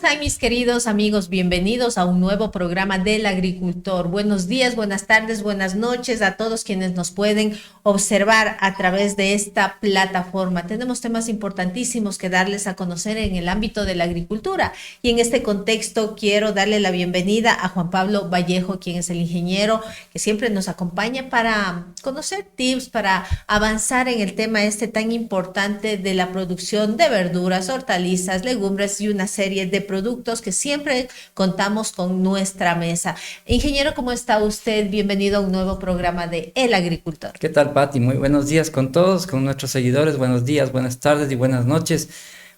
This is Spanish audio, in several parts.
están mis queridos amigos? Bienvenidos a un nuevo programa del agricultor. Buenos días, buenas tardes, buenas noches a todos quienes nos pueden observar a través de esta plataforma. Tenemos temas importantísimos que darles a conocer en el ámbito de la agricultura y en este contexto quiero darle la bienvenida a Juan Pablo Vallejo, quien es el ingeniero que siempre nos acompaña para conocer tips, para avanzar en el tema este tan importante de la producción de verduras, hortalizas, legumbres y una serie de productos que siempre contamos con nuestra mesa. Ingeniero, ¿cómo está usted? Bienvenido a un nuevo programa de El Agricultor. ¿Qué tal, Pati? Muy buenos días con todos, con nuestros seguidores. Buenos días, buenas tardes y buenas noches.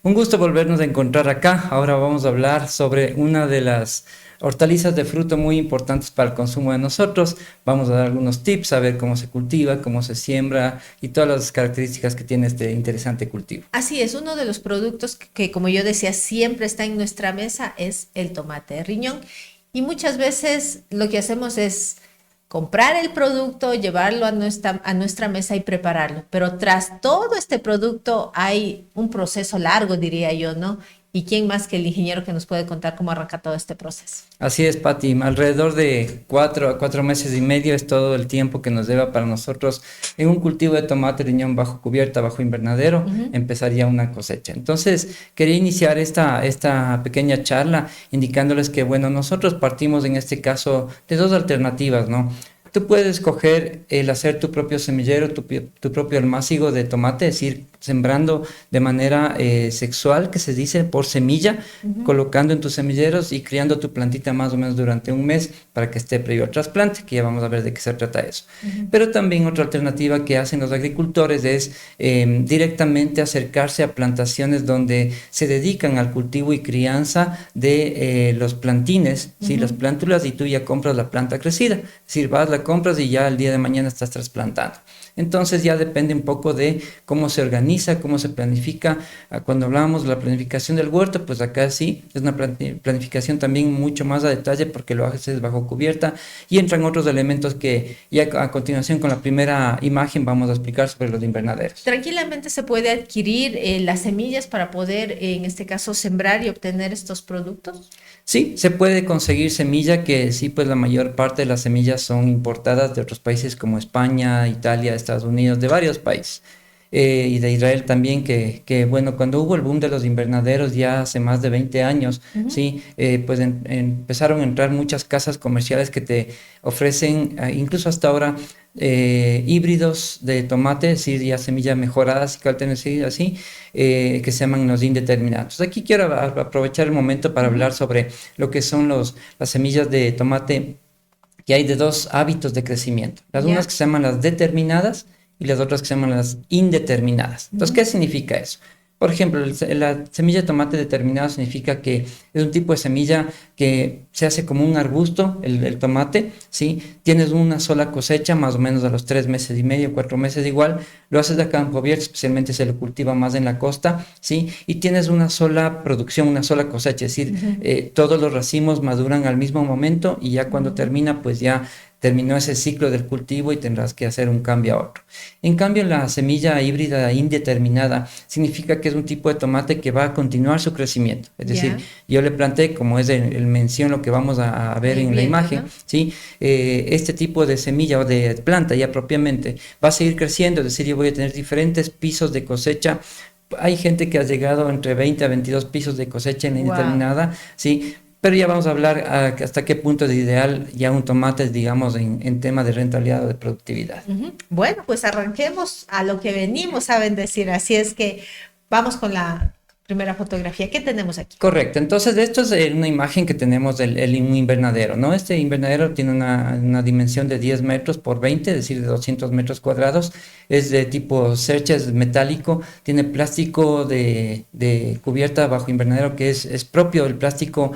Un gusto volvernos a encontrar acá. Ahora vamos a hablar sobre una de las hortalizas de fruto muy importantes para el consumo de nosotros. Vamos a dar algunos tips, a ver cómo se cultiva, cómo se siembra y todas las características que tiene este interesante cultivo. Así es, uno de los productos que, como yo decía, siempre está en nuestra mesa es el tomate de riñón. Y muchas veces lo que hacemos es comprar el producto, llevarlo a nuestra mesa y prepararlo. Pero tras todo este producto hay un proceso largo, diría yo, ¿no? ¿Y quién más que el ingeniero que nos puede contar cómo arranca todo este proceso? Así es, Pati. Alrededor de 4 a 4 meses y medio es todo el tiempo que nos lleva para nosotros en un cultivo de tomate riñón bajo cubierta, bajo invernadero, empezaría una cosecha. Entonces, quería iniciar esta pequeña charla indicándoles que, bueno, nosotros partimos en este caso de dos alternativas, ¿no? Tú puedes escoger el hacer tu propio semillero, tu propio almácigo de tomate, es decir, sembrando de manera sexual, que se dice por semilla, colocando en tus semilleros y criando tu plantita más o menos durante un mes para que esté previo al trasplante, que ya vamos a ver de qué se trata eso. Pero también otra alternativa que hacen los agricultores es directamente acercarse a plantaciones donde se dedican al cultivo y crianza de los plantines, ¿sí? Las plántulas, y tú ya compras la planta crecida, es decir, vas, la compras y ya el día de mañana estás trasplantando. Entonces ya depende un poco de cómo se organiza, cómo se planifica. Cuando hablábamos de la planificación del huerto, pues acá sí, es una planificación también mucho más a detalle porque lo haces bajo cubierta y entran otros elementos que ya a continuación con la primera imagen vamos a explicar sobre los invernaderos. Tranquilamente se puede adquirir las semillas para poder, en este caso, sembrar y obtener estos productos. Sí, se puede conseguir semilla, que sí, pues la mayor parte de las semillas son importadas de otros países como España, Italia, Estados Unidos, de varios países. Y de Israel también, que bueno, cuando hubo el boom de los invernaderos ya hace más de 20 años, sí, pues empezaron a entrar muchas casas comerciales que te ofrecen, incluso hasta ahora, híbridos de tomate, es decir, ya semillas mejoradas, así, que se llaman los indeterminados. Aquí quiero aprovechar el momento para hablar sobre lo que son las semillas de tomate, que hay de dos hábitos de crecimiento. Las unas que se llaman las determinadas y las otras que se llaman las indeterminadas. Entonces, ¿qué significa eso? Por ejemplo, la semilla de tomate determinada significa que es un tipo de semilla que se hace como un arbusto, el tomate, ¿sí? Tienes una sola cosecha, más o menos a los 3 meses y medio, 4 meses igual, lo haces de campo abierto, especialmente se lo cultiva más en la costa, ¿sí? Y tienes una sola producción, una sola cosecha, es decir, todos los racimos maduran al mismo momento y ya cuando termina, pues ya terminó ese ciclo del cultivo y tendrás que hacer un cambio a otro. En cambio, la semilla híbrida indeterminada significa que es un tipo de tomate que va a continuar su crecimiento. Es decir, yo le planté, como es el mención, lo que vamos a ver en la imagen, ¿sí? Este tipo de semilla o de planta ya propiamente va a seguir creciendo, es decir, yo voy a tener diferentes pisos de cosecha. Hay gente que ha llegado entre 20 a 22 pisos de cosecha en la indeterminada, ¿sí? Pero ya vamos a hablar hasta qué punto es ideal ya un tomate, digamos, en tema de rentabilidad o de productividad. Bueno, pues arranquemos a lo que venimos, saben decir. Así es que vamos con la primera fotografía. ¿Qué tenemos aquí? Correcto. Entonces, esto es una imagen que tenemos del un invernadero, ¿no? Este invernadero tiene una dimensión de 10 metros por 20, es decir, de 200 metros cuadrados. Es de tipo Cercha, es metálico, tiene plástico de cubierta bajo invernadero que es propio del plástico,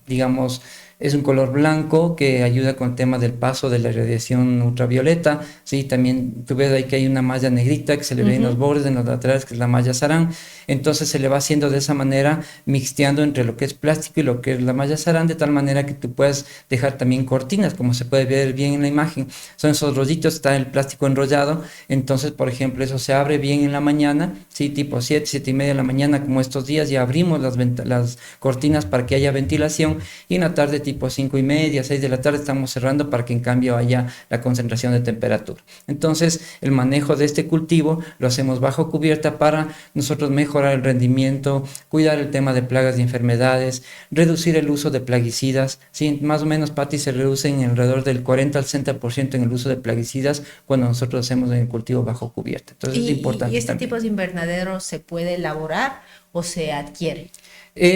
digamos, es un color blanco que ayuda con el tema del paso de la radiación ultravioleta, ¿sí? También tú ves ahí que hay una malla negrita que se le ve en los bordes, en los laterales, que es la malla Sarán. Entonces se le va haciendo de esa manera, mixteando entre lo que es plástico y lo que es la malla Sarán, de tal manera que tú puedas dejar también cortinas, como se puede ver bien en la imagen. Son esos rollitos, está el plástico enrollado, entonces, por ejemplo, eso se abre bien en la mañana, ¿sí? Tipo 7, 7:30 de la mañana, como estos días, ya abrimos las cortinas para que haya ventilación, y en la tarde, tipo 5:30, 6 de la tarde, estamos cerrando para que en cambio haya la concentración de temperatura. Entonces, el manejo de este cultivo lo hacemos bajo cubierta para nosotros mejorar el rendimiento, cuidar el tema de plagas y enfermedades, reducir el uso de plaguicidas, ¿sí? Más o menos, Pati, se reduce en alrededor del 40 al 60% en el uso de plaguicidas cuando nosotros hacemos en el cultivo bajo cubierta. Entonces, es importante. ¿Y este también. tipo de invernadero se puede elaborar o se adquiere?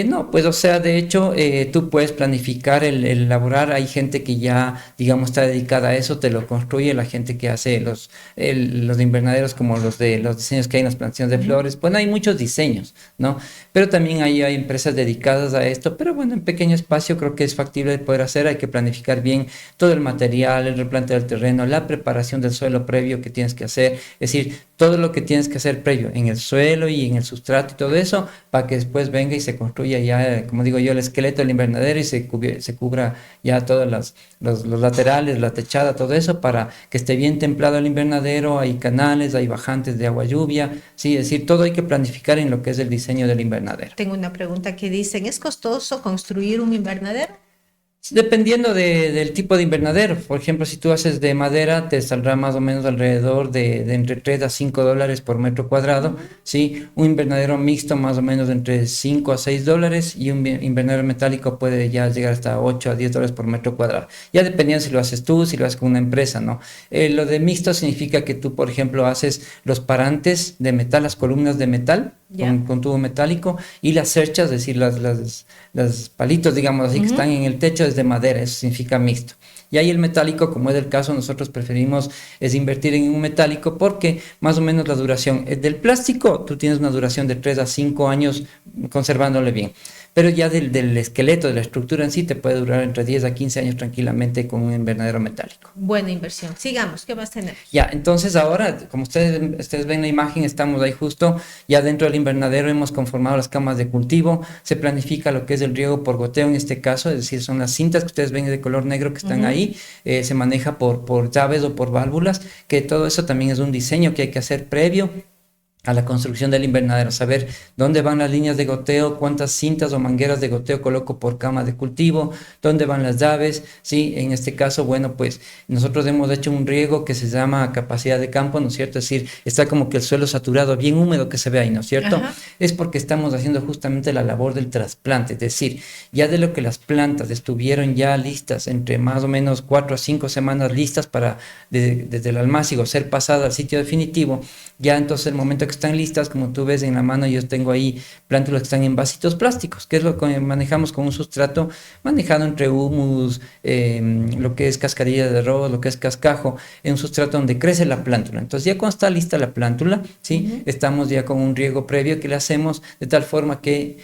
No, pues o sea, de hecho, tú puedes planificar el elaborar. Hay gente que ya, digamos, está dedicada a eso, te lo construye. La gente que hace los invernaderos, como los diseños que hay en las plantaciones de flores. Bueno, hay muchos diseños, ¿no? Pero también hay empresas dedicadas a esto. Pero bueno, en pequeño espacio creo que es factible de poder hacer. Hay que planificar bien todo el material, el replanteo del terreno, la preparación del suelo previo que tienes que hacer. Es decir, todo lo que tienes que hacer previo en el suelo y en el sustrato y todo eso, para que después venga y se construya ya, como digo yo, el esqueleto del invernadero y se cubra ya todos los laterales, la techada, todo eso, para que esté bien templado el invernadero. Hay canales, hay bajantes de agua lluvia, sí, es decir, todo hay que planificar en lo que es el diseño del invernadero. Tengo una pregunta que dicen, ¿es costoso construir un invernadero? Dependiendo del tipo de invernadero. Por ejemplo, si tú haces de madera, te saldrá más o menos alrededor de entre 3 a 5 dólares por metro cuadrado. ¿Sí? Un invernadero mixto más o menos entre 5 a 6 dólares, y un invernadero metálico puede ya llegar hasta 8 a 10 dólares por metro cuadrado. Ya dependiendo si lo haces tú, si lo haces con una empresa, ¿no? Lo de mixto significa que tú, por ejemplo, haces los parantes de metal, las columnas de metal, con tubo metálico, y las cerchas, es decir, las palitos, digamos así, que están en el techo, es de madera. Eso significa mixto. Y ahí el metálico, como es el caso, nosotros preferimos es invertir en un metálico, porque más o menos la duración del plástico, tú tienes una duración de 3 a 5 años conservándole bien. Pero ya del esqueleto, de la estructura en sí, te puede durar entre 10 a 15 años tranquilamente con un invernadero metálico. Buena inversión. Sigamos, ¿qué más tenemos? Ya, entonces ahora, como ustedes ven la imagen, estamos ahí justo, ya dentro del invernadero hemos conformado las camas de cultivo, se planifica lo que es el riego por goteo en este caso, es decir, son las cintas que ustedes ven de color negro que están ahí, se maneja por llaves o por válvulas, que todo eso también es un diseño que hay que hacer previo a la construcción del invernadero, saber dónde van las líneas de goteo, cuántas cintas o mangueras de goteo coloco por cama de cultivo, dónde van las llaves, ¿sí? En este caso, bueno, pues nosotros hemos hecho un riego que se llama capacidad de campo, ¿no es cierto? Es decir, está como que el suelo saturado, bien húmedo que se ve ahí, ¿no es cierto? Ajá. Es porque estamos haciendo justamente la labor del trasplante, es decir, ya de lo que las plantas estuvieron ya listas, entre más o menos 4 a 5 semanas listas para, desde el almácigo, ser pasada al sitio definitivo. Ya entonces el momento que están listas, como tú ves en la mano, yo tengo ahí plántulas que están en vasitos plásticos, que es lo que manejamos con un sustrato manejado entre humus, lo que es cascarilla de arroz, lo que es cascajo, en un sustrato donde crece la plántula. Entonces ya cuando está lista la plántula, ¿sí? Estamos ya con un riego previo que le hacemos de tal forma que,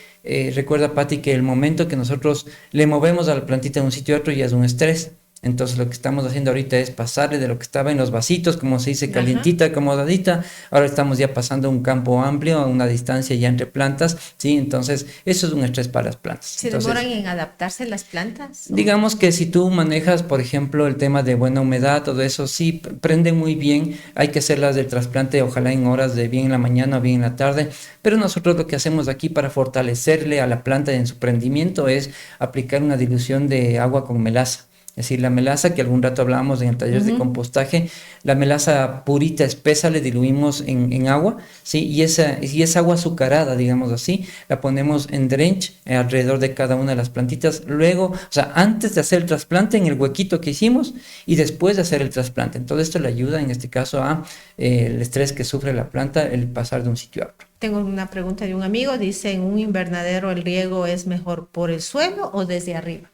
recuerda, Pati, que el momento que nosotros le movemos a la plantita de un sitio a otro ya es un estrés. Entonces lo que estamos haciendo ahorita es pasarle de lo que estaba en los vasitos, como se dice, calientita, acomodadita. Ahora estamos ya pasando a un campo amplio, a una distancia ya entre plantas, ¿sí? Entonces eso es un estrés para las plantas. ¿Se demoran en adaptarse las plantas? Digamos que si tú manejas, por ejemplo, el tema de buena humedad, todo eso, sí, prende muy bien. Hay que hacerlas del trasplante, ojalá en horas de bien en la mañana o bien en la tarde. Pero nosotros lo que hacemos aquí para fortalecerle a la planta en su prendimiento es aplicar una dilución de agua con melaza. Es decir, la melaza que algún rato hablábamos en el taller de compostaje, la melaza purita, espesa, le diluimos en agua, ¿sí? Y esa agua azucarada, digamos así, la ponemos en drench alrededor de cada una de las plantitas. Luego, o sea, antes de hacer el trasplante, en el huequito que hicimos, y después de hacer el trasplante. Todo esto le ayuda, en este caso, a el estrés que sufre la planta, el pasar de un sitio a otro. Tengo una pregunta de un amigo, dice, ¿en un invernadero el riego es mejor por el suelo o desde arriba?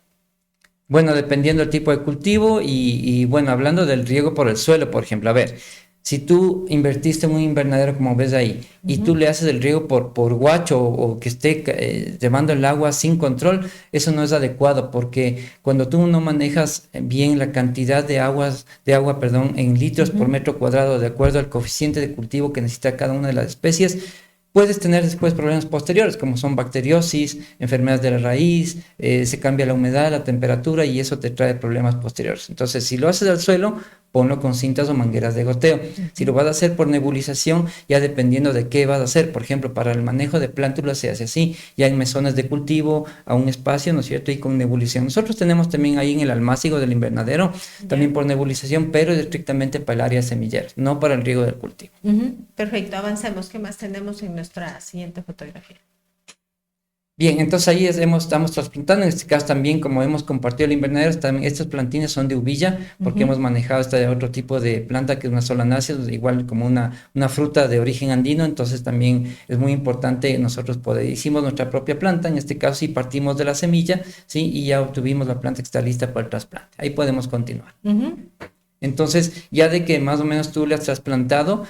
Bueno, dependiendo del tipo de cultivo y bueno, hablando del riego por el suelo, por ejemplo, a ver, Si tú invertiste en un invernadero como ves ahí y tú le haces el riego por guacho o que esté llevando el agua sin control, eso no es adecuado porque cuando tú no manejas bien la cantidad de agua, perdón, en litros por metro cuadrado de acuerdo al coeficiente de cultivo que necesita cada una de las especies, puedes tener después problemas posteriores, como son bacteriosis, enfermedades de la raíz, se cambia la humedad, la temperatura y eso te trae problemas posteriores. Entonces, si lo haces al suelo, ponlo con cintas o mangueras de goteo. Si lo vas a hacer por nebulización, ya dependiendo de qué vas a hacer, por ejemplo, para el manejo de plántulas se hace así, ya en mesones de cultivo, a un espacio, ¿no es cierto? Y con nebulización. Nosotros tenemos también ahí en el almácigo del invernadero, también por nebulización, pero estrictamente para el área semillera, no para el riego del cultivo. Perfecto, avancemos. ¿Qué más tenemos en nuestra siguiente fotografía? Bien, entonces ahí estamos trasplantando, en este caso también como hemos compartido el invernadero, también estas plantines son de uvilla, porque hemos manejado otro tipo de planta que es una solanácea, igual como una fruta de origen andino, entonces también es muy importante nosotros hicimos nuestra propia planta, en este caso sí partimos de la semilla, ¿sí? Y ya obtuvimos la planta que está lista para el trasplante, ahí podemos continuar. Entonces, ya de que más o menos tú le has trasplantado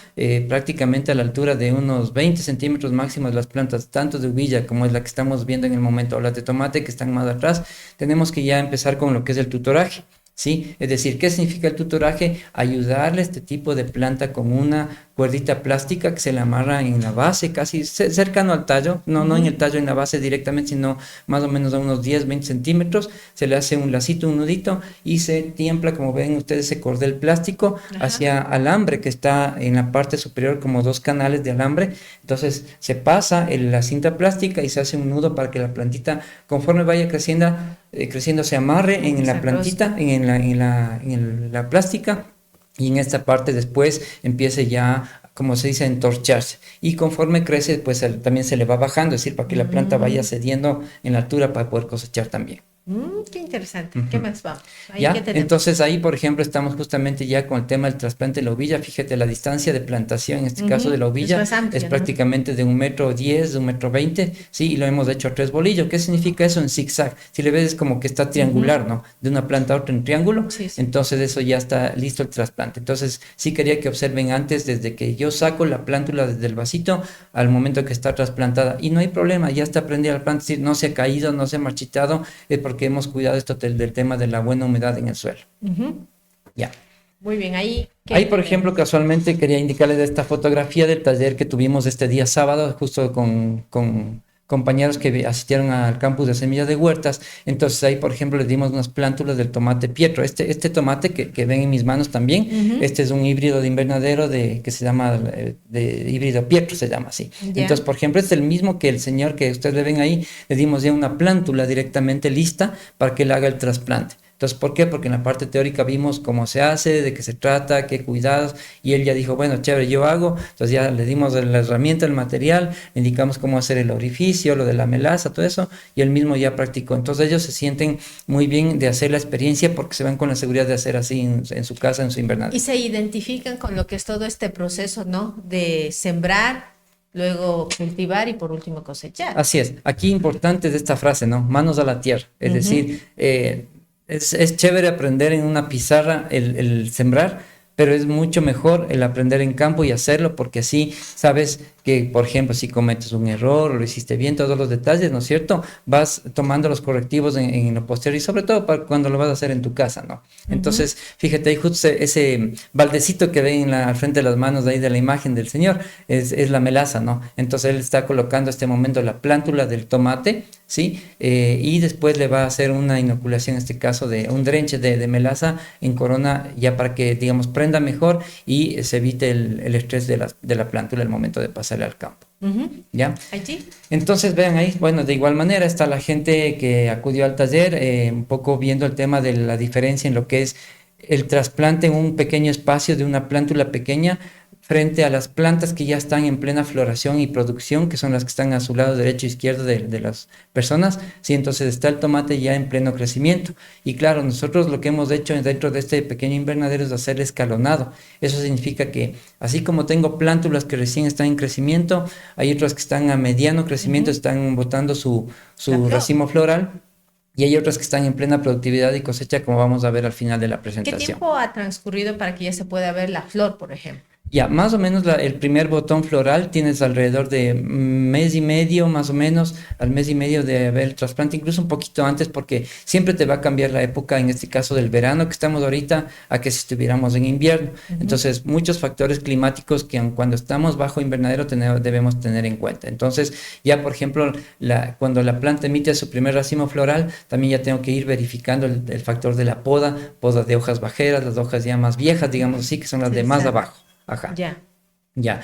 prácticamente a la altura de unos 20 centímetros máximos las plantas, tanto de uvilla como es la que estamos viendo en el momento, o las de tomate que están más atrás, tenemos que ya empezar con lo que es el tutoraje. ¿Sí? Es decir, ¿qué significa el tutoraje? Ayudarle a este tipo de planta con una cuerdita plástica que se le amarra en la base, casi cercano al tallo, no en el tallo, en la base directamente, sino más o menos a unos 10, 20 centímetros, se le hace un lacito, un nudito y se tiempla, como ven ustedes, ese cordel plástico hacia alambre que está en la parte superior, como 2 canales de alambre, entonces se pasa la cinta plástica y se hace un nudo para que la plantita, conforme vaya creciendo se amarre en la plantita, en la plástica, y en esta parte después empiece ya, como se dice, a entorcharse. Y conforme crece, pues también se le va bajando, es decir, para que la planta vaya cediendo en la altura para poder cosechar también. Qué interesante. ¿Qué más vamos? ¿Ya? Entonces ahí, por ejemplo, estamos justamente ya con el tema del trasplante de la uvilla. Fíjate, la distancia de plantación, en este caso de la uvilla, es prácticamente de 1,10 m, de 1,20 m, ¿sí? Y lo hemos hecho a 3 bolillos. ¿Qué significa eso en zigzag? Si le ves es como que está triangular, ¿no? De una planta a otra en triángulo. Sí. Entonces eso ya está listo el trasplante. Entonces sí quería que observen antes, desde que yo saco la plántula desde el vasito al momento que está trasplantada. Y no hay problema, ya está prendida la planta, es decir, no se ha caído, no se ha marchitado, es porque hemos cuidado esto del tema de la buena humedad en el suelo. Ya. Muy bien, ahí... Ahí, por ejemplo, casualmente quería indicarles de esta fotografía del taller que tuvimos este día sábado, justo con compañeros que asistieron al campus de semillas de huertas. Entonces ahí, por ejemplo, les dimos unas plántulas del tomate Pietro. Este tomate que ven en mis manos también, este es un híbrido de invernadero que se llama, de híbrido Pietro se llama así. Entonces, por ejemplo, es el mismo que el señor que ustedes le ven ahí, le dimos ya una plántula directamente lista para que él haga el trasplante. Entonces, ¿por qué? Porque en la parte teórica vimos cómo se hace, de qué se trata, qué cuidados, y él ya dijo, bueno, chévere, yo hago. Entonces ya le dimos la herramienta, el material, le indicamos cómo hacer el orificio, lo de la melaza, todo eso, y él mismo ya practicó. Entonces ellos se sienten muy bien de hacer la experiencia porque se van con la seguridad de hacer así en su casa, en su invernadero. Y se identifican con lo que es todo este proceso, ¿no? De sembrar, luego cultivar y por último cosechar. Así es. Aquí importante es esta frase, ¿no? Manos a la tierra. Es decir, es chévere aprender en una pizarra el sembrar, pero es mucho mejor el aprender en campo y hacerlo, porque así sabes que, por ejemplo, si cometes un error o lo hiciste bien, todos los detalles, ¿no es cierto? Vas tomando los correctivos en lo posterior y sobre todo para cuando lo vas a hacer en tu casa, ¿no? Entonces, fíjate, ahí justo ese baldecito que ven al frente de las manos de ahí de la imagen del señor es la melaza, ¿no? Entonces él está colocando este momento la plántula del tomate, ¿sí? Y después le va a hacer una inoculación, en este caso de un drenche de melaza en corona, ya para que, digamos, prenda mejor y se evite el estrés de la plántula al momento de pasarle al campo. ¿Ya? ¿Allí? Entonces vean ahí, bueno, de igual manera está la gente que acudió al taller, un poco viendo el tema de la diferencia en lo que es el trasplante en un pequeño espacio de una plántula pequeña frente a las plantas que ya están en plena floración y producción, que son las que están a su lado derecho e izquierdo de las personas. Sí, entonces está el tomate ya en pleno crecimiento. Y claro, nosotros lo que hemos hecho dentro de este pequeño invernadero es hacer escalonado. Eso significa que así como tengo plántulas que recién están en crecimiento, hay otras que están a mediano crecimiento, están botando su racimo floral. Y hay otras que están en plena productividad y cosecha, como vamos a ver al final de la presentación. ¿Qué tiempo ha transcurrido para que ya se pueda ver la flor, por ejemplo? Ya, más o menos el primer botón floral tienes alrededor de mes y medio, más o menos, al mes y medio de haber el trasplante, incluso un poquito antes, porque siempre te va a cambiar la época, en este caso del verano que estamos ahorita, a que si estuviéramos en invierno. Entonces, muchos factores climáticos que cuando estamos bajo invernadero debemos tener en cuenta. Entonces, ya por ejemplo, cuando la planta emite su primer racimo floral, también ya tengo que ir verificando el factor de la poda de hojas bajeras, las hojas ya más viejas, digamos así, que son las Sí, de más exacto. abajo. Ajá. Ya. Ya.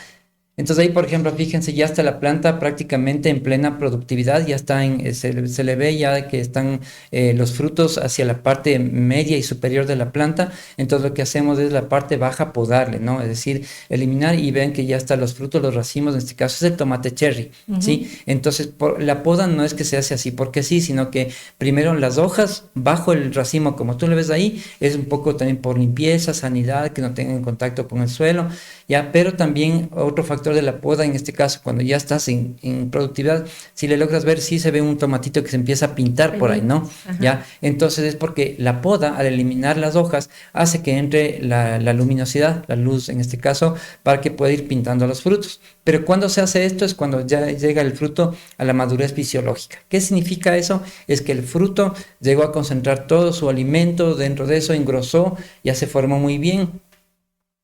Entonces ahí, por ejemplo, fíjense, ya está la planta prácticamente en plena productividad, ya está se le ve ya que están los frutos hacia la parte media y superior de la planta. Entonces lo que hacemos es la parte baja podarle, ¿no? Es decir, eliminar y ven que ya están los frutos, los racimos, en este caso es el tomate cherry, ¿sí? Entonces la poda no es que se hace así porque sí, sino que primero las hojas bajo el racimo, como tú le ves ahí, es un poco también por limpieza, sanidad, que no tengan contacto con el suelo, ya, pero también otro factor de la poda, en este caso, cuando ya estás en productividad, si le logras ver, sí se ve un tomatito que se empieza a pintar por ahí, ¿no? Ajá. Ya, entonces es porque la poda, al eliminar las hojas, hace que entre la luminosidad, la luz en este caso, para que pueda ir pintando los frutos. Pero cuando se hace esto es cuando ya llega el fruto a la madurez fisiológica. ¿Qué significa eso? Es que el fruto llegó a concentrar todo su alimento dentro de eso, engrosó, ya se formó muy bien.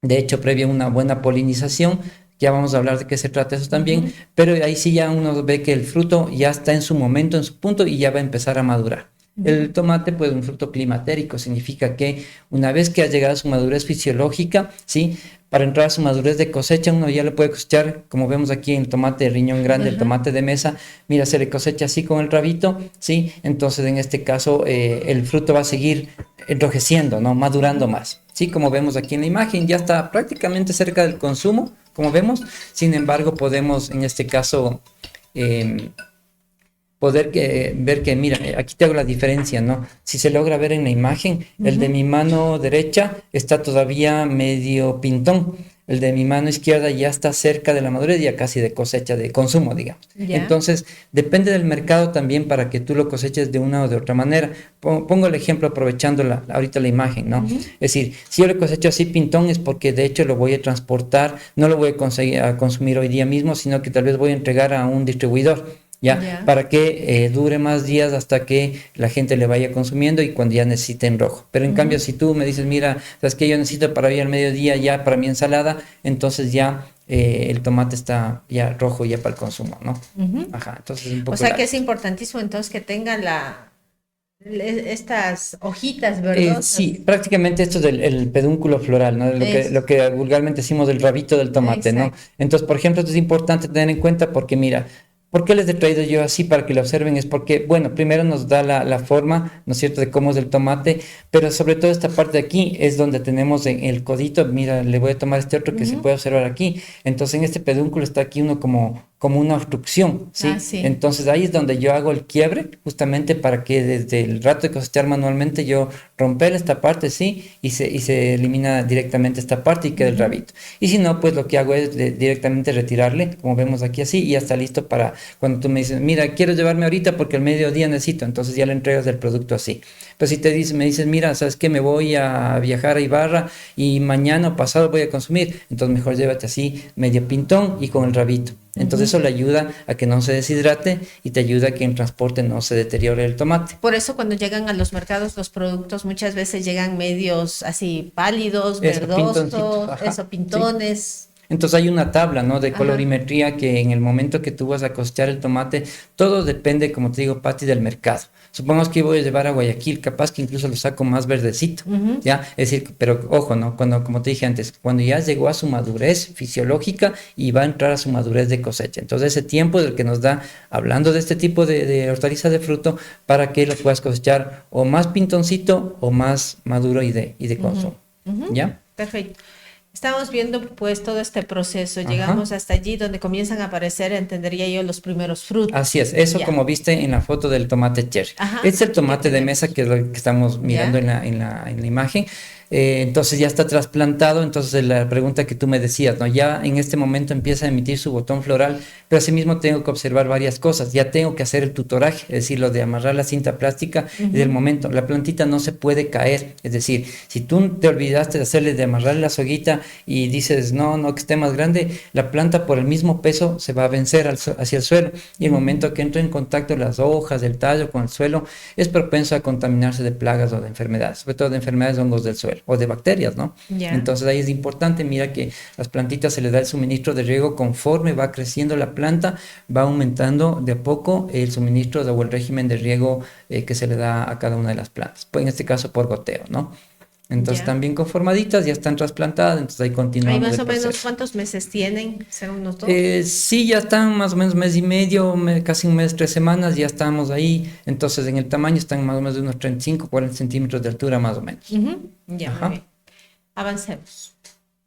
De hecho, previa una buena polinización, ya vamos a hablar de qué se trata eso también, pero ahí sí ya uno ve que el fruto ya está en su momento, en su punto y ya va a empezar a madurar. El tomate, pues un fruto climatérico, significa que una vez que ha llegado a su madurez fisiológica, ¿sí? Para entrar a su madurez de cosecha, uno ya le puede cosechar, como vemos aquí en el tomate de riñón grande, el tomate de mesa, mira, se le cosecha así con el rabito, ¿sí? Entonces, en este caso, el fruto va a seguir enrojeciendo, ¿no? Madurando más, ¿sí? Como vemos aquí en la imagen, ya está prácticamente cerca del consumo, como vemos, sin embargo, podemos, en este caso, ver que, mira, aquí te hago la diferencia, ¿no? Si se logra ver en la imagen, el de mi mano derecha está todavía medio pintón, el de mi mano izquierda ya está cerca de la madurez, ya casi de cosecha, de consumo, digamos. Ya. Entonces, depende del mercado también para que tú lo coseches de una o de otra manera. Pongo el ejemplo aprovechando ahorita la imagen, ¿no? Es decir, si yo lo cosecho así pintón es porque de hecho lo voy a transportar, no lo voy a conseguir a consumir hoy día mismo, sino que tal vez voy a entregar a un distribuidor. ¿Ya? Para que dure más días hasta que la gente le vaya consumiendo y cuando ya necesite en rojo. Pero en cambio, si tú me dices, mira, sabes que yo necesito para hoy al mediodía ya para mi ensalada, entonces ya el tomate está ya rojo ya para el consumo, ¿no? Ajá, entonces un poco O sea que es importantísimo entonces que tenga estas hojitas verdosas. Sí, prácticamente esto es el pedúnculo floral, ¿no? Lo que vulgarmente decimos del rabito del tomate, ¿no? Entonces, por ejemplo, esto es importante tener en cuenta porque, mira, ¿por qué les he traído yo así para que lo observen? Es porque, bueno, primero nos da la forma, ¿no es cierto?, de cómo es el tomate, pero sobre todo esta parte de aquí es donde tenemos en el codito, mira, le voy a tomar este otro que se puede observar aquí. Entonces, en este pedúnculo está aquí uno como una obstrucción, ¿sí? Sí. Entonces, ahí es donde yo hago el quiebre, justamente para que desde el rato de cosechar manualmente yo romper esta parte, ¿sí? Y se elimina directamente esta parte y queda el rabito. Y si no, pues lo que hago es directamente retirarle, como vemos aquí así, y ya está listo para cuando tú me dices, mira, quiero llevarme ahorita porque al mediodía necesito, entonces ya le entregas el producto así. Pero si me dices, mira, ¿sabes qué? Me voy a viajar a Ibarra y mañana o pasado voy a consumir, entonces mejor llévate así, medio pintón y con el rabito. Entonces eso le ayuda a que no se deshidrate y te ayuda a que en transporte no se deteriore el tomate. Por eso cuando llegan a los mercados los productos muchas veces llegan medios así pálidos, verdosos, pintones. Sí. Entonces hay una tabla, ¿no?, de colorimetría que en el momento que tú vas a cosechar el tomate, todo depende, como te digo, Pati, del mercado. Supongamos que voy a llevar a Guayaquil, capaz que incluso lo saco más verdecito, ¿ya? Es decir, pero ojo, ¿no? Como te dije antes, cuando ya llegó a su madurez fisiológica y va a entrar a su madurez de cosecha. Entonces ese tiempo es el que nos da, hablando de este tipo de hortaliza de fruto, para que lo puedas cosechar o más pintoncito o más maduro y de consumo, ¿ya? Perfecto. Estamos viendo pues todo este proceso, llegamos hasta allí donde comienzan a aparecer, entendería yo, los primeros frutos. Así es, eso como viste en la foto del tomate cherry. Este es el tomate de mesa que es lo que estamos mirando en la imagen. entonces ya está trasplantado. Entonces la pregunta que tú me decías, ¿no? Ya en este momento empieza a emitir su botón floral, pero asimismo tengo que observar varias cosas. Ya tengo que hacer el tutoraje, es decir, lo de amarrar la cinta plástica. Desde el momento, la plantita no se puede caer, es decir, si tú te olvidaste de hacerle, de amarrarle la soguita y dices, no, que esté más grande, la planta por el mismo peso se va a vencer hacia el suelo, y el momento que entra en contacto las hojas del tallo con el suelo, es propenso a contaminarse de plagas o de enfermedades, sobre todo de enfermedades de hongos del suelo o de bacterias, ¿no? Ya. Entonces ahí es importante, mira que las plantitas se les da el suministro de riego conforme va creciendo la planta, va aumentando de a poco el suministro o el régimen de riego que se le da a cada una de las plantas, pues en este caso por goteo, ¿no? Entonces están bien conformaditas, ya están trasplantadas, entonces ahí continuamos. ¿Hay más el o menos proceso. cuántos meses tienen? ¿Serán unos 2? Sí, ya están más o menos mes y medio, casi un mes, 3 semanas, ya estamos ahí. Entonces en el tamaño están más o menos de unos 35, 40 centímetros de altura más o menos. Ya, Ajá. muy bien. Avancemos.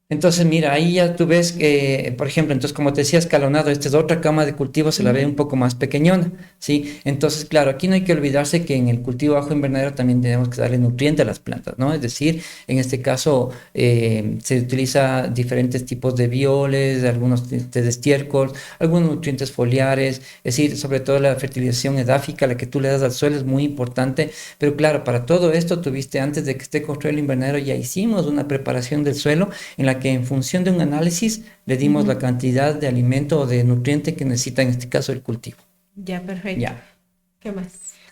Entonces, mira, ahí ya tú ves que, por ejemplo, entonces como te decía, escalonado, esta es otra cama de cultivo, se la ve un poco más pequeñona, ¿sí? Entonces, claro, aquí no hay que olvidarse que en el cultivo bajo invernadero también tenemos que darle nutriente a las plantas, ¿no? Es decir, en este caso se utiliza diferentes tipos de bioles, algunos de estiércol, algunos nutrientes foliares, es decir, sobre todo la fertilización edáfica, la que tú le das al suelo es muy importante, pero claro, para todo esto tuviste, antes de que esté construido el invernadero, ya hicimos una preparación del suelo en la que en función de un análisis le dimos la cantidad de alimento o de nutriente que necesita en este caso el cultivo. Ya, perfecto. Ya. ¿Qué más?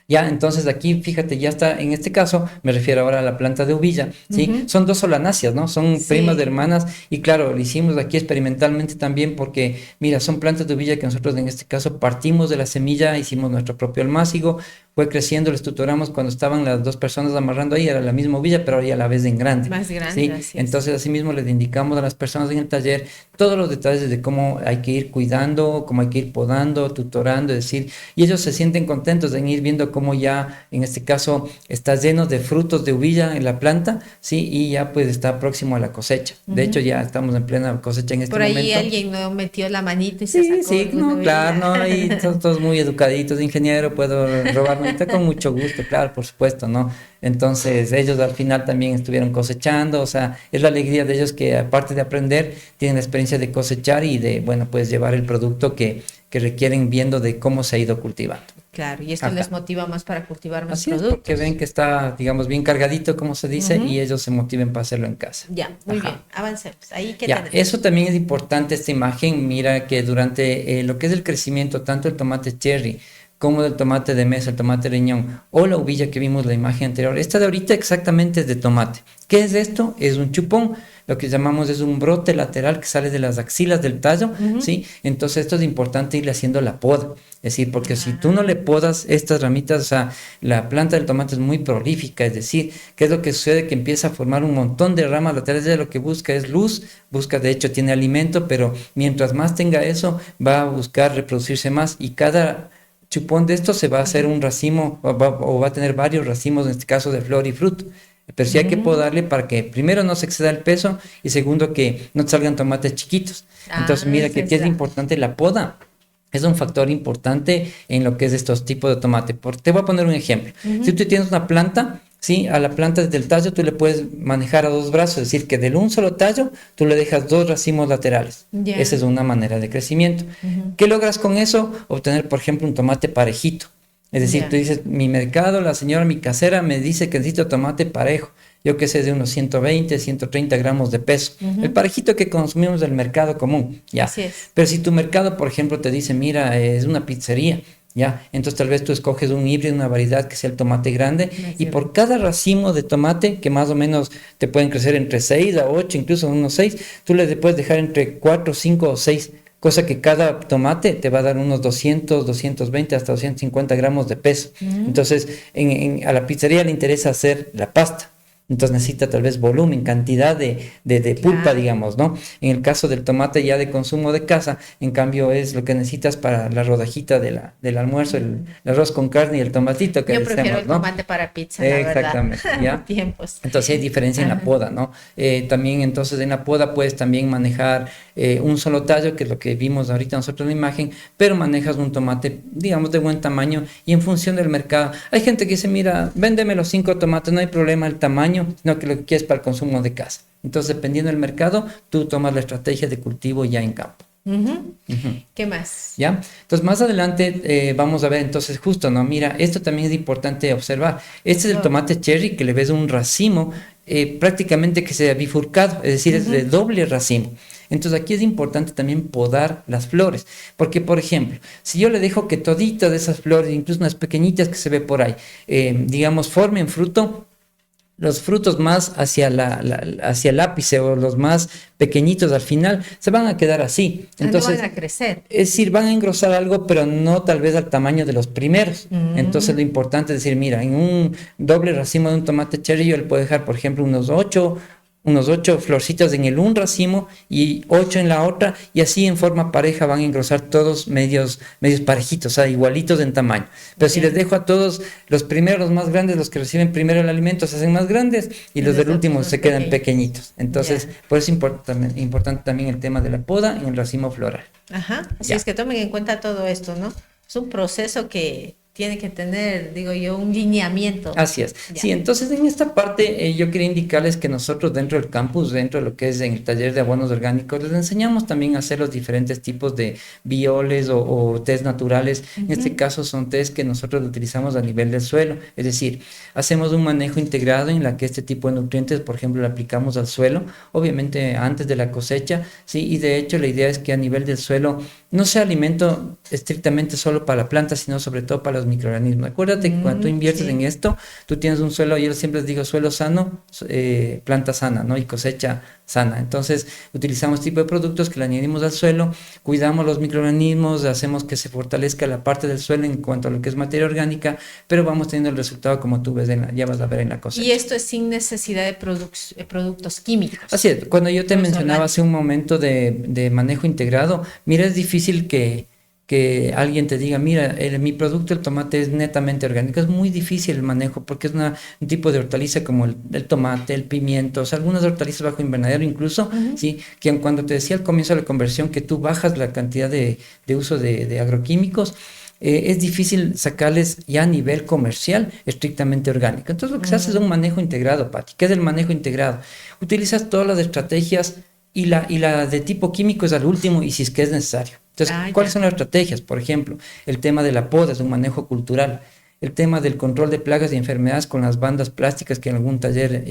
Ya, entonces aquí, fíjate, ya está, en este caso, me refiero ahora a la planta de uvilla, ¿sí? Son dos solanáceas, ¿no? Son primas de hermanas, y claro, lo hicimos aquí experimentalmente también porque, mira, son plantas de uvilla que nosotros en este caso partimos de la semilla, hicimos nuestro propio almácigo, fue creciendo, les tutoramos cuando estaban las dos personas amarrando ahí, era la misma uvilla, pero ahí a la vez en grande. Más grande, ¿sí? así es. Entonces, asimismo, les indicamos a las personas en el taller todos los detalles de cómo hay que ir cuidando, cómo hay que ir podando, tutorando, es decir, y ellos se sienten contentos en ir viendo cómo ya, en este caso, está lleno de frutos de uvilla en la planta, ¿sí? Y ya pues está próximo a la cosecha. De hecho, ya estamos en plena cosecha en este momento. Por ahí alguien no metió la manito y se sacó. Sí, no, claro, no, ahí todos muy educaditos, ingeniero, puedo robarme, está con mucho gusto, claro, por supuesto, ¿no? Entonces ellos al final también estuvieron cosechando, o sea, es la alegría de ellos que aparte de aprender, tienen la experiencia de cosechar y de, bueno, pues llevar el producto que requieren viendo de cómo se ha ido cultivando. Claro, y esto les motiva más para cultivar más Así productos. Es, porque ven que está, digamos, bien cargadito, como se dice, y ellos se motiven para hacerlo en casa. Ya, muy bien, avancemos. Ahí que ya, eso también es importante, esta imagen. Mira que durante lo que es el crecimiento, tanto el tomate cherry como del tomate de mesa, el tomate riñón o la uvilla que vimos en la imagen anterior, esta de ahorita exactamente es de tomate. ¿Qué es esto? Es un chupón. Lo que llamamos es un brote lateral que sale de las axilas del tallo, ¿sí? Entonces esto es importante irle haciendo la poda, es decir, porque si tú no le podas estas ramitas, o sea, la planta del tomate es muy prolífica, es decir, ¿qué es lo que sucede? Que empieza a formar un montón de ramas laterales, de lo que busca es luz, busca, de hecho tiene alimento, pero mientras más tenga eso, va a buscar reproducirse más, y cada chupón de esto se va a hacer un racimo, o va a tener varios racimos, en este caso de flor y fruto. Pero sí hay que podarle para que primero no se exceda el peso y segundo que no te salgan tomates chiquitos. Entonces mira que aquí es importante la poda. Es un factor importante en lo que es estos tipos de tomate. Te voy a poner un ejemplo. Si tú tienes una planta, ¿sí? A la planta desde el tallo tú le puedes manejar a dos brazos, es decir, que del un solo tallo tú le dejas dos racimos laterales. Esa es una manera de crecimiento. ¿Qué logras con eso? Obtener, por ejemplo, un tomate parejito. Es decir, tú dices, mi mercado, la señora, mi casera me dice que necesito tomate parejo. Yo que sé, de unos 120, 130 gramos de peso. El parejito que consumimos del mercado común, ya. Así es. Pero si tu mercado, por ejemplo, te dice, mira, es una pizzería, ya, entonces tal vez tú escoges un híbrido, una variedad que sea el tomate grande, y por cada racimo de tomate, que más o menos te pueden crecer entre 6 a 8, incluso unos 6, tú le puedes dejar entre 4, 5 o 6, cosa que cada tomate te va a dar unos 200, 220 hasta 250 gramos de peso. Entonces a la pizzería le interesa hacer la pasta. Entonces necesita tal vez volumen, cantidad de pulpa, digamos, ¿no? En el caso del tomate ya de consumo de casa, en cambio es lo que necesitas para la rodajita del almuerzo, el arroz con carne y el tomatito que Yo prefiero el ¿no? tomate para pizza, la Exactamente, verdad. ¿ya? Tiempos. Entonces hay diferencia en la poda, ¿no? También entonces en la poda puedes también manejar un solo tallo, que es lo que vimos ahorita nosotros en la imagen, pero manejas un tomate, digamos, de buen tamaño y en función del mercado. Hay gente que dice, mira, véndeme los 5 tomates, no hay problema el tamaño, sino que lo que quieres para el consumo de casa. Entonces, dependiendo del mercado, tú tomas la estrategia de cultivo ya en campo. ¿Qué más? ¿Ya? Entonces, más adelante vamos a ver, entonces, justo, ¿no? Mira, esto también es importante observar. Este es el tomate cherry, que le ves un racimo prácticamente que se ha bifurcado, es decir, es de doble racimo. Entonces, aquí es importante también podar las flores, porque, por ejemplo, si yo le dejo que toditas de esas flores, incluso unas pequeñitas que se ve por ahí, digamos, formen fruto, los frutos más hacia hacia el ápice o los más pequeñitos al final se van a quedar así. Entonces, no van a crecer. Es decir, van a engrosar algo, pero no tal vez al tamaño de los primeros. Entonces, lo importante es decir, mira, en un doble racimo de un tomate cherry yo le puedo dejar, por ejemplo, unos 8 florcitas en el un racimo y 8 en la otra, y así en forma pareja van a engrosar todos medios parejitos, o sea, igualitos en tamaño. Pero si les dejo a todos los primeros, los más grandes, los que reciben primero el alimento, se hacen más grandes y los del último se quedan pequeñitos. Entonces, por eso es importante también el tema de la poda en el racimo floral. Ajá, así es que tomen en cuenta todo esto, ¿no? Es un proceso que tiene que tener, digo yo, un lineamiento. Así es. Ya. Sí, entonces en esta parte yo quería indicarles que nosotros dentro del campus, dentro de lo que es en el taller de abonos orgánicos, les enseñamos también a hacer los diferentes tipos de bioles o test naturales. En este caso son test que nosotros utilizamos a nivel del suelo, es decir, hacemos un manejo integrado en la que este tipo de nutrientes, por ejemplo, lo aplicamos al suelo, obviamente antes de la cosecha, sí, y de hecho la idea es que a nivel del suelo no sea alimento estrictamente solo para la planta, sino sobre todo para los microorganismos. Acuérdate que cuando tú inviertes en esto, tú tienes un suelo, yo siempre les digo, suelo sano, planta sana, ¿no? Y cosecha sana. Entonces, utilizamos este tipo de productos que le añadimos al suelo, cuidamos los microorganismos, hacemos que se fortalezca la parte del suelo en cuanto a lo que es materia orgánica, pero vamos teniendo el resultado como tú ves, ya vas a ver en la cosecha. Y esto es sin necesidad de productos químicos. Así es, cuando yo te mencionaba hace un momento de manejo integrado, mira, es difícil que alguien te diga, mira, mi producto, el tomate, es netamente orgánico. Es muy difícil el manejo porque es un tipo de hortaliza como el tomate, el pimiento, o sea, algunas hortalizas bajo invernadero incluso, ¿sí? Que cuando te decía al comienzo de la conversión que tú bajas la cantidad de uso de agroquímicos, es difícil sacarles ya a nivel comercial estrictamente orgánico. Entonces lo que se hace es un manejo integrado, Pati. ¿Qué es el manejo integrado? Utilizas todas las estrategias y la de tipo químico es al último y si es que es necesario. Entonces, ¿cuáles son las estrategias? Por ejemplo, el tema de la poda es un manejo cultural. El tema del control de plagas y enfermedades con las bandas plásticas que en algún taller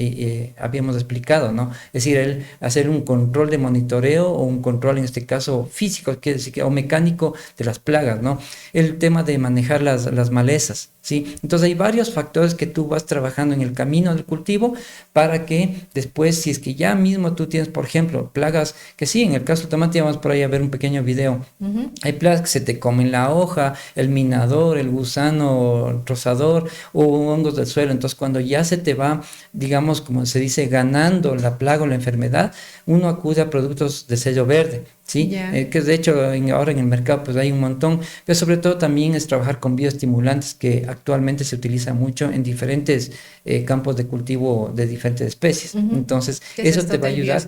habíamos explicado, ¿no? Es decir, hacer un control de monitoreo o un control, en este caso, físico, o mecánico de las plagas, ¿no? El tema de manejar las malezas, ¿sí? Entonces hay varios factores que tú vas trabajando en el camino del cultivo para que después, si es que ya mismo tú tienes, por ejemplo, plagas que sí, en el caso del tomate, vamos por ahí a ver un pequeño video. Hay plagas que se te comen la hoja, el minador, el gusano rozador o hongos del suelo. Entonces, cuando ya se te va, digamos, como se dice, ganando la plaga o la enfermedad, uno acude a productos de sello verde, ¿sí? Que de hecho ahora en el mercado pues hay un montón, pero sobre todo también es trabajar con bioestimulantes que actualmente se utiliza mucho en diferentes campos de cultivo de diferentes especies. Entonces, eso te va a ayudar.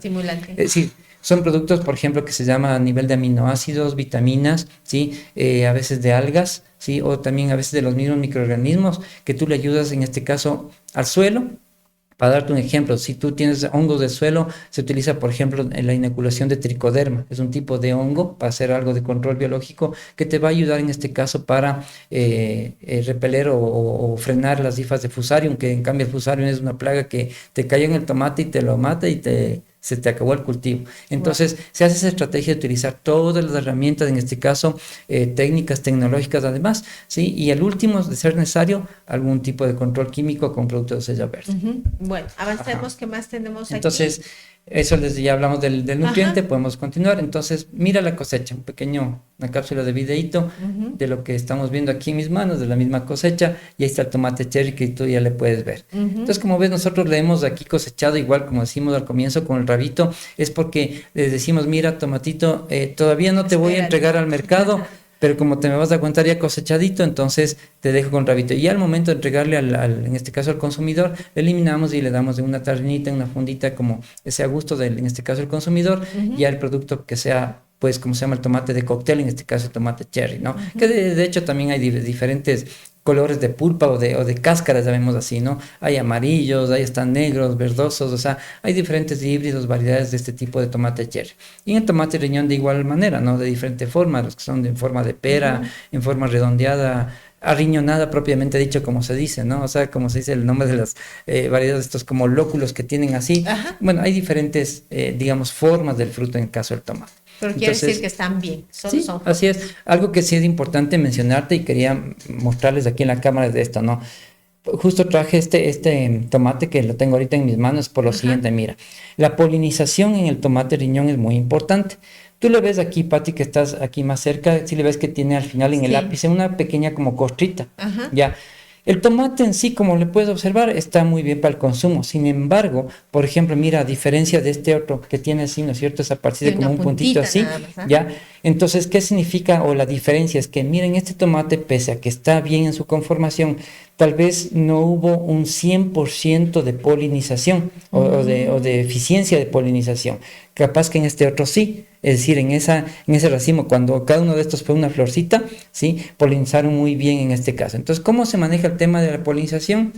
Sí. Son productos, por ejemplo, que se llama a nivel de aminoácidos, vitaminas, ¿sí? A veces de algas, ¿sí? O también a veces de los mismos microorganismos que tú le ayudas, en este caso, al suelo. Para darte un ejemplo, si tú tienes hongos del suelo, se utiliza, por ejemplo, en la inoculación de tricoderma. Es un tipo de hongo para hacer algo de control biológico que te va a ayudar en este caso para repeler o frenar las hifas de fusarium, que en cambio el fusarium es una plaga que te cae en el tomate y te lo mata y se te acabó el cultivo. Entonces, se hace esa estrategia de utilizar todas las herramientas, en este caso, técnicas tecnológicas además, ¿sí? Y el último, de ser necesario, algún tipo de control químico con productos de sello verde. Bueno, avancemos. ¿Qué más tenemos aquí? Entonces, eso ya hablamos del nutriente, podemos continuar. Entonces, mira la cosecha, una cápsula de videíto de lo que estamos viendo aquí en mis manos, de la misma cosecha, y ahí está el tomate cherry que tú ya le puedes ver. Entonces, como ves, nosotros le hemos aquí cosechado, igual como decimos al comienzo con el rabito, es porque les decimos, mira, tomatito, todavía no te voy a entregar al mercado, pero como te me vas a contar ya cosechadito, entonces te dejo con rabito. Y al momento de entregarle en este caso al consumidor, le eliminamos y le damos de una tarrinita, una fundita, como sea a gusto del, en este caso el consumidor, ya el producto que sea, pues como se llama el tomate de cóctel, en este caso el tomate cherry, ¿no? Que de hecho también hay diferentes colores de pulpa o de cáscaras, llamemos así, ¿no? Hay amarillos, ahí están negros, verdosos, o sea, hay diferentes híbridos, variedades de este tipo de tomate cherry. Y en el tomate riñón de igual manera, ¿no? De diferente forma, los que son en forma de pera, en forma redondeada, arriñonada propiamente dicho, como se dice, ¿no? O sea, como se dice el nombre de las variedades, estos como lóculos que tienen así. Ajá. Bueno, hay diferentes, digamos, formas del fruto en el caso del tomate. Pero quiere decir que están bien. Sí, así es. Algo que sí es importante mencionarte y quería mostrarles aquí en la cámara de esto, ¿no? Justo traje este tomate que lo tengo ahorita en mis manos por lo siguiente, mira. La polinización en el tomate riñón es muy importante. Tú le ves aquí, Pati, que estás aquí más cerca, sí le ves que tiene al final en el ápice una pequeña como costrita, ¿ya? El tomate en sí, como le puedes observar, está muy bien para el consumo. Sin embargo, por ejemplo, mira, a diferencia de este otro que tiene así, ¿no es cierto? Esa partida como un puntito así, ¿ya? Entonces, ¿qué significa? O la diferencia es que, miren, este tomate, pese a que está bien en su conformación, tal vez no hubo un 100% de polinización o de eficiencia de polinización. Capaz que en este otro sí. Es decir, en ese racimo, cuando cada uno de estos fue una florcita, ¿sí? Polinizaron muy bien en este caso. Entonces, ¿cómo se maneja el tema de la polinización?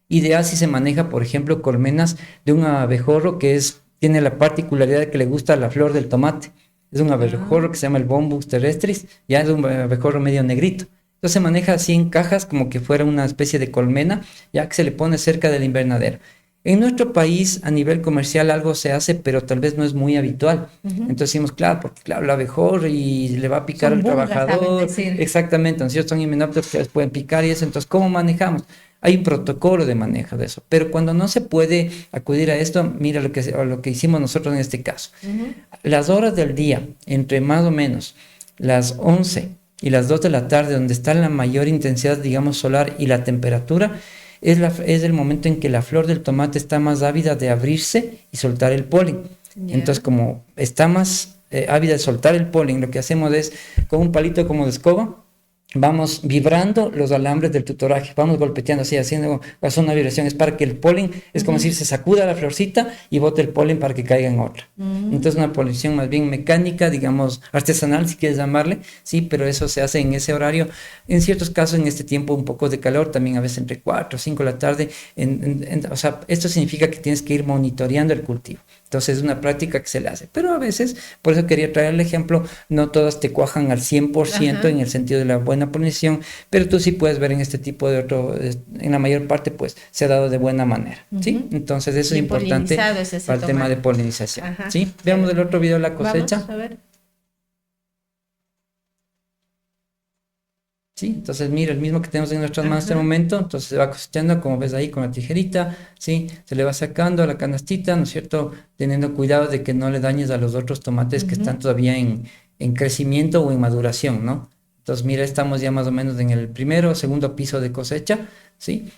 Ideal si se maneja, por ejemplo, colmenas de un abejorro que tiene la particularidad de que le gusta la flor del tomate. Es un abejorro que se llama el Bombus terrestris, ya es un abejorro medio negrito. Entonces se maneja así en cajas como que fuera una especie de colmena, ya que se le pone cerca del invernadero. En nuestro país, a nivel comercial, algo se hace, pero tal vez no es muy habitual. Entonces decimos, claro, porque claro, el abejorro y le va a picar al trabajador. Exactamente, entonces son himenópteros que les pueden picar y eso. Entonces, ¿cómo manejamos? Hay un protocolo de manejo de eso. Pero cuando no se puede acudir a esto, mira lo que hicimos nosotros en este caso. Las horas del día, entre más o menos las 11 y las 2 de la tarde, donde está la mayor intensidad, digamos, solar y la temperatura, es el momento en que la flor del tomate está más ávida de abrirse y soltar el polen. Entonces, como está más ávida de soltar el polen, lo que hacemos es, con un palito como de escoba, vamos vibrando los alambres del tutoraje, vamos golpeteando así, haciendo una vibración, es para que el polen, es como decir, se sacuda la florcita y bote el polen para que caiga en otra. Entonces una polinización más bien mecánica, digamos, artesanal, si quieres llamarle, sí, pero eso se hace en ese horario, en ciertos casos en este tiempo un poco de calor, también a veces entre 4 o 5 de la tarde, o sea, esto significa que tienes que ir monitoreando el cultivo. Entonces es una práctica que se le hace, pero a veces, por eso quería traer el ejemplo, no todas te cuajan al 100% en el sentido de la buena polinización, pero tú sí puedes ver en este tipo de en la mayor parte pues se ha dado de buena manera, ¿sí? Entonces eso es importante para el tema de polinización, ¿sí? Veamos el otro video de la cosecha. Vamos a ver. ¿Sí? Entonces, mira, el mismo que tenemos en nuestras manos en este momento, entonces se va cosechando, como ves ahí, con la tijerita, ¿sí? Se le va sacando a la canastita, ¿no es cierto? Teniendo cuidado de que no le dañes a los otros tomates que están todavía en crecimiento o en maduración, ¿no? Entonces, mira, estamos ya más o menos en el primero o segundo piso de cosecha, ¿sí?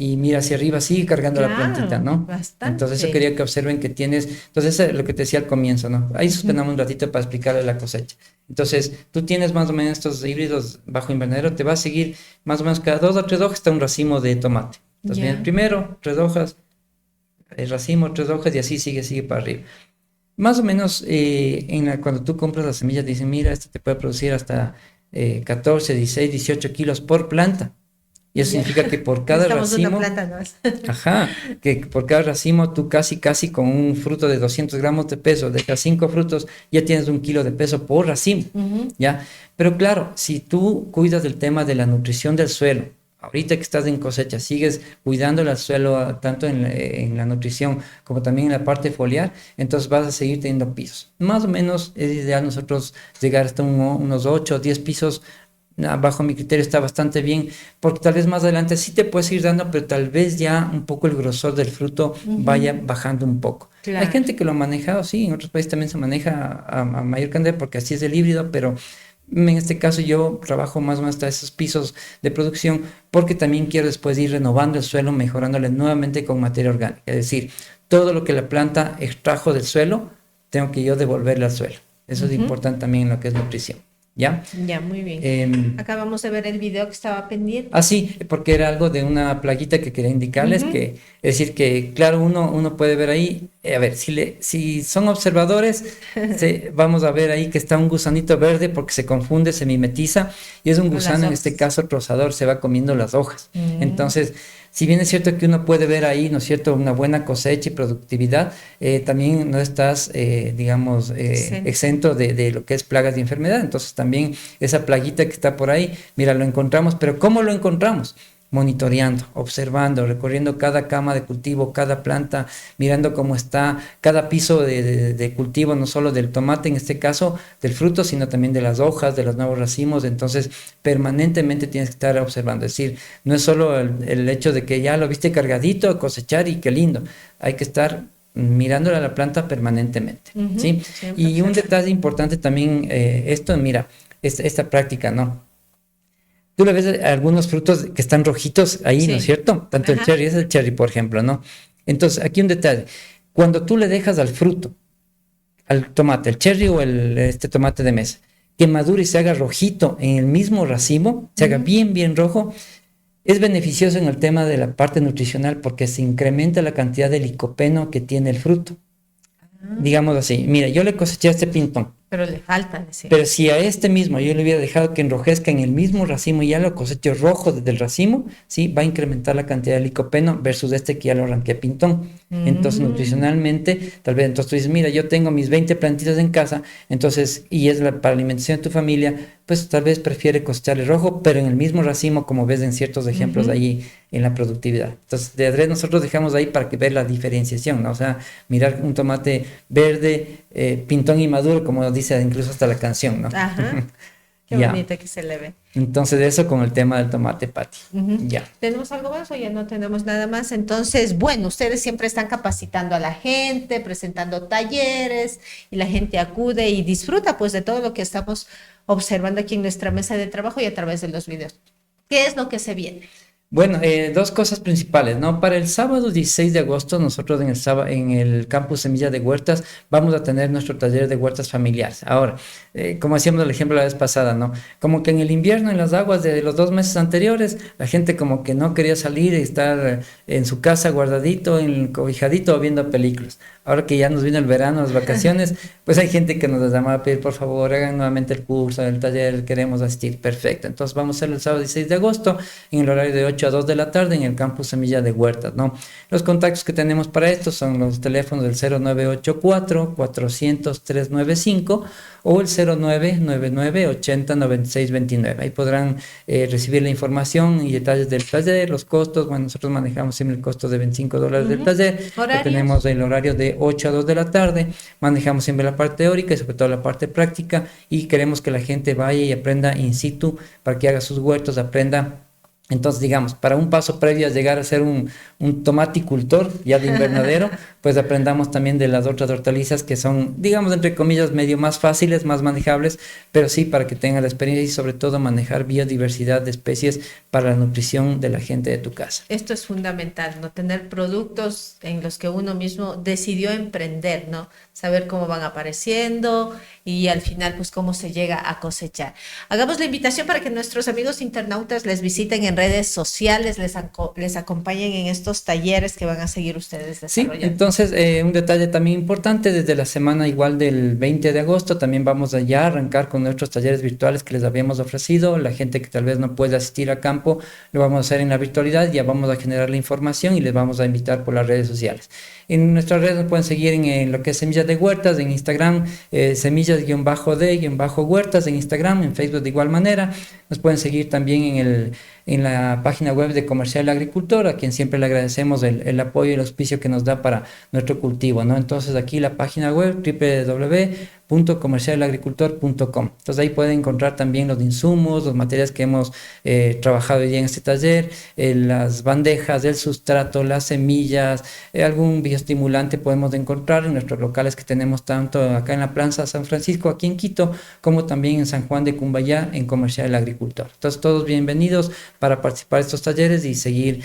Y mira hacia arriba, sigue cargando la plantita, ¿no? Bastante. Entonces eso quería que observen que tienes, entonces eso es lo que te decía al comienzo, ¿no? Ahí suspendamos un ratito para explicarles la cosecha. Entonces tú tienes más o menos estos híbridos bajo invernadero, te va a seguir más o menos cada 2 o 3 hojas está un racimo de tomate. Entonces viene el primero, 3 hojas, el racimo, 3 hojas y así sigue para arriba. Más o menos cuando tú compras las semillas dicen, mira, esto te puede producir hasta 14, 16, 18 kilos por planta. Y eso significa que por cada racimo, que por cada racimo tú casi con un fruto de 200 gramos de peso, de cada 5 frutos ya tienes 1 kilo de peso por racimo, ¿ya? Pero claro, si tú cuidas del tema de la nutrición del suelo, ahorita que estás en cosecha, sigues cuidando el suelo tanto en la nutrición como también en la parte foliar, entonces vas a seguir teniendo pisos. Más o menos es ideal nosotros llegar hasta unos 8 o 10 pisos. Bajo mi criterio está bastante bien, porque tal vez más adelante sí te puedes ir dando, pero tal vez ya un poco el grosor del fruto vaya bajando un poco. Claro. Hay gente que lo ha manejado, sí, en otros países también se maneja a mayor cantidad porque así es el híbrido, pero en este caso yo trabajo más o menos hasta esos pisos de producción porque también quiero después ir renovando el suelo, mejorándole nuevamente con materia orgánica. Es decir, todo lo que la planta extrajo del suelo, tengo que yo devolverle al suelo. Eso es importante también en lo que es nutrición. ¿ya? Ya, muy bien. Acabamos de ver el video que estaba pendiente. Sí, porque era algo de una plaguita que quería indicarles, que es decir que, claro, uno puede ver ahí, a ver, si son observadores, vamos a ver ahí que está un gusanito verde porque se confunde, se mimetiza, y es un gusano, en este caso trozador, se va comiendo las hojas. Entonces, si bien es cierto que uno puede ver ahí, ¿no es cierto?, una buena cosecha y productividad, también no estás, digamos, exento de lo que es plagas y enfermedad. Entonces también esa plaguita que está por ahí, mira, lo encontramos, pero ¿cómo lo encontramos? Monitoreando, observando, recorriendo cada cama de cultivo, cada planta, mirando cómo está cada piso de cultivo, no solo del tomate, en este caso del fruto, sino también de las hojas, de los nuevos racimos. Entonces, permanentemente tienes que estar observando. Es decir, no es solo el hecho de que ya lo viste cargadito a cosechar y qué lindo. Hay que estar mirándole a la planta permanentemente, ¿sí? Y un detalle importante también, mira, esta práctica, ¿no? Tú le ves algunos frutos que están rojitos ahí, ¿no es cierto? Tanto el cherry, es el cherry, por ejemplo, ¿no? Entonces, aquí un detalle. Cuando tú le dejas al fruto, al tomate, el cherry o este tomate de mesa, que madure y se haga rojito en el mismo racimo, se haga bien, bien rojo, es beneficioso en el tema de la parte nutricional porque se incrementa la cantidad de licopeno que tiene el fruto. Digamos así, mira, yo le coseché este pintón. Pero le falta decir. Pero si a este mismo yo le hubiera dejado que enrojezca en el mismo racimo y ya lo cosecho rojo desde el racimo, ¿sí? Va a incrementar la cantidad de licopeno versus este que ya lo arranqué pintón. Entonces, nutricionalmente, tal vez entonces tú dices, mira, yo tengo mis 20 plantitas en casa, entonces, y es para alimentación de tu familia, pues tal vez prefiere cosecharle rojo, pero en el mismo racimo, como ves en ciertos ejemplos ahí en la productividad. Entonces, de adrede nosotros dejamos ahí para que ver la diferenciación, ¿no? O sea, mirar un tomate verde, pintón y maduro, como dice incluso hasta la canción, ¿no? Ajá. Qué bonito que se le ve. Entonces, eso con el tema del tomate, Pati. Ya. ¿Tenemos algo más o ya no tenemos nada más? Entonces, bueno, ustedes siempre están capacitando a la gente, presentando talleres, y la gente acude y disfruta pues de todo lo que estamos observando aquí en nuestra mesa de trabajo y a través de los videos. ¿Qué es lo que se viene? Bueno, dos cosas principales, ¿no? Para el sábado 16 de agosto, nosotros en el campus Semilla de Huertas vamos a tener nuestro taller de huertas familiares. Ahora, como hacíamos el ejemplo la vez pasada, ¿no? Como que en el invierno, en las aguas de los 2 meses anteriores, la gente como que no quería salir y estar en su casa guardadito, cobijadito, viendo películas. Ahora que ya nos vino el verano, las vacaciones, pues hay gente que nos llama a pedir, por favor, hagan nuevamente el curso, el taller, queremos asistir. Perfecto. Entonces vamos a hacerlo el sábado 16 de agosto en el horario de 8 a 2 de la tarde en el campus Semilla de Huertas, ¿no? Los contactos que tenemos para esto son los teléfonos del 0984-400-395 o el 0999-80-9629. Ahí podrán recibir la información y detalles del taller, los costos. Bueno, nosotros manejamos siempre el costo de $25 del taller. Tenemos el horario de 8 a 2 de la tarde. Manejamos siempre la parte teórica y sobre todo la parte práctica, y queremos que la gente vaya y aprenda in situ para que haga sus huertos, aprenda. Entonces, digamos, para un paso previo a llegar a ser un tomaticultor ya de invernadero, pues aprendamos también de las otras hortalizas que son, digamos, entre comillas, medio más fáciles, más manejables, pero sí para que tengan la experiencia y sobre todo manejar biodiversidad de especies para la nutrición de la gente de tu casa. Esto es fundamental, ¿no? Tener productos en los que uno mismo decidió emprender, ¿no? Saber cómo van apareciendo y al final, pues, cómo se llega a cosechar. Hagamos la invitación para que nuestros amigos internautas les visiten en redes sociales, les acompañen en estos talleres que van a seguir ustedes desarrollando. Sí, entonces un detalle también importante, desde la semana igual del 20 de agosto también vamos allá a arrancar con nuestros talleres virtuales que les habíamos ofrecido. La gente que tal vez no puede asistir a campo, lo vamos a hacer en la virtualidad, ya vamos a generar la información y les vamos a invitar por las redes sociales. En nuestras redes nos pueden seguir en lo que es Semillas de Huertas, en Instagram, semillas-de-huertas en Instagram, en Facebook de igual manera. Nos pueden seguir también en la página web de Comercial Agricultor, a quien siempre le agradecemos el apoyo y el auspicio que nos da para nuestro cultivo, ¿no? Entonces aquí la página web www.comercialagricultor.com. Entonces ahí pueden encontrar también los insumos, los materiales que hemos trabajado hoy en este taller, las bandejas, el sustrato, las semillas, algún bioestimulante podemos encontrar en nuestros locales que tenemos tanto acá en la Plaza San Francisco, aquí en Quito, como también en San Juan de Cumbayá, en Comercial Agricultor. Entonces todos bienvenidos para participar de estos talleres y seguir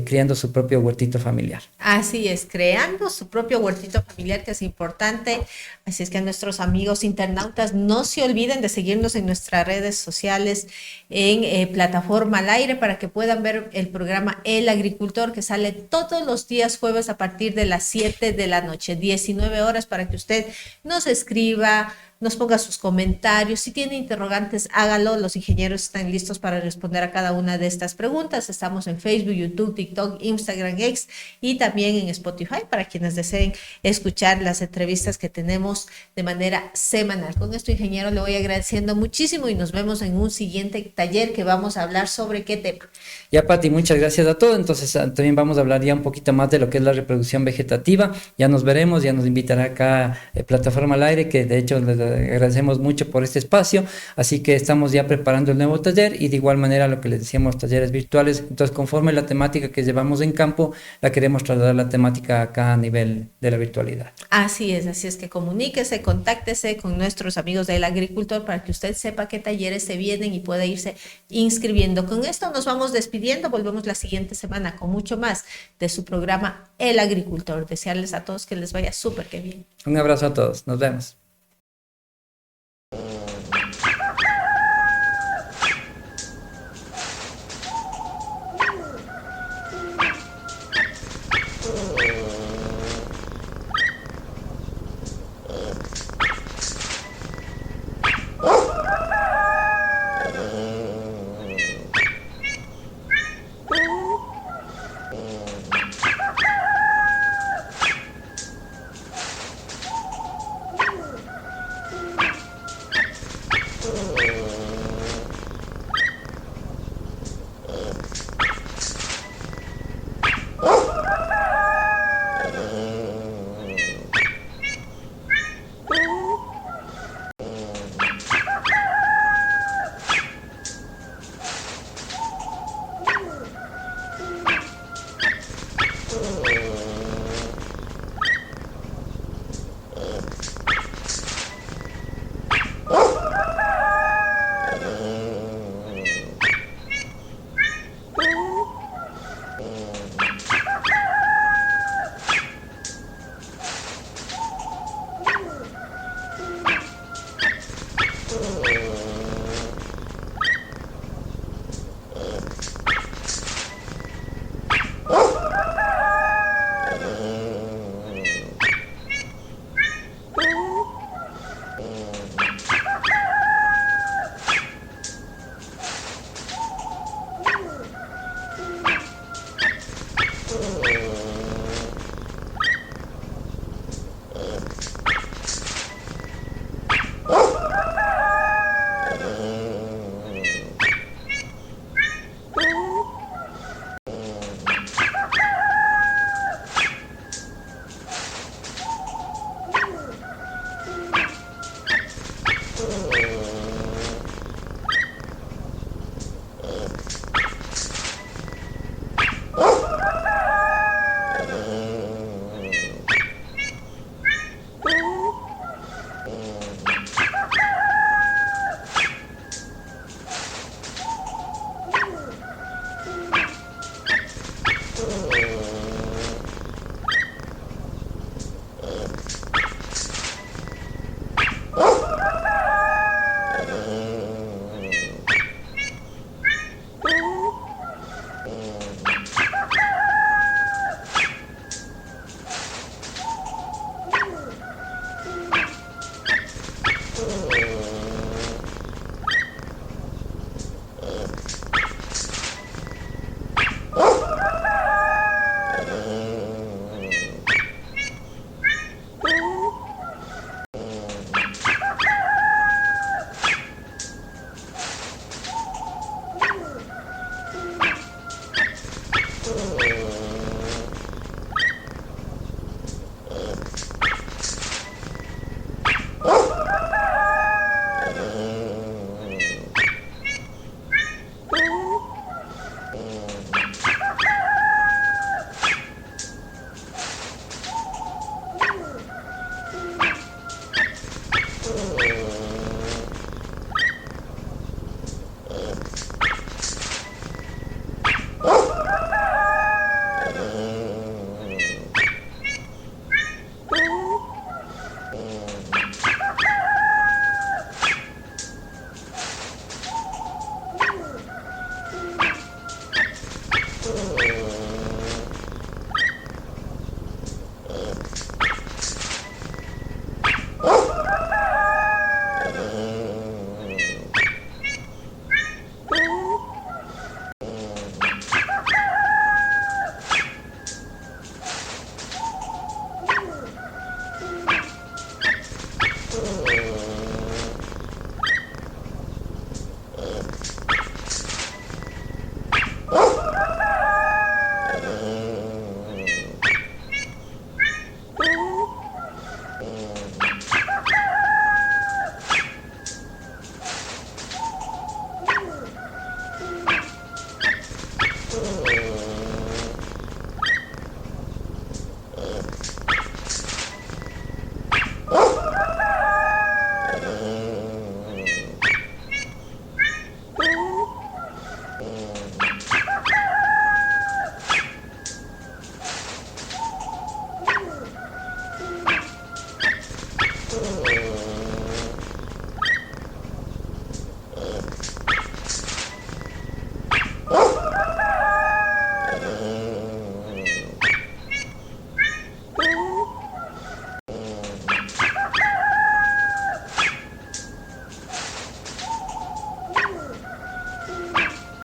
creando su propio huertito familiar. Así es, creando su propio huertito familiar, que es importante. Así es que a nuestros amigos internautas no se olviden de seguirnos en nuestras redes sociales, en Plataforma al Aire, para que puedan ver el programa El Agricultor, que sale todos los días jueves a partir de las 7 de la noche, 19 horas, para que usted nos escriba, nos ponga sus comentarios. Si tiene interrogantes, hágalo. Los ingenieros están listos para responder a cada una de estas preguntas. Estamos en Facebook, YouTube, TikTok, Instagram, X y también en Spotify para quienes deseen escuchar las entrevistas que tenemos de manera semanal. Con esto, ingeniero, le voy agradeciendo muchísimo y nos vemos en un siguiente taller que vamos a hablar sobre qué tema. Ya, Pati, muchas gracias a todos. Entonces, también vamos a hablar ya un poquito más de lo que es la reproducción vegetativa. Ya nos veremos, ya nos invitará acá Plataforma al Aire, que de hecho les agradecemos mucho por este espacio. Así que estamos ya preparando el nuevo taller y de igual manera lo que les decíamos, talleres virtuales. Entonces, conforme la temática que llevamos en campo, la queremos trasladar la temática acá a nivel de la virtualidad. Así es que comuníquese, contáctese con nuestros amigos del agricultor para que usted sepa qué talleres se vienen y pueda irse inscribiendo. Con esto nos vamos despidiendo, volvemos la siguiente semana con mucho más de su programa El Agricultor. Desearles a todos que les vaya súper que bien. Un abrazo a todos, nos vemos.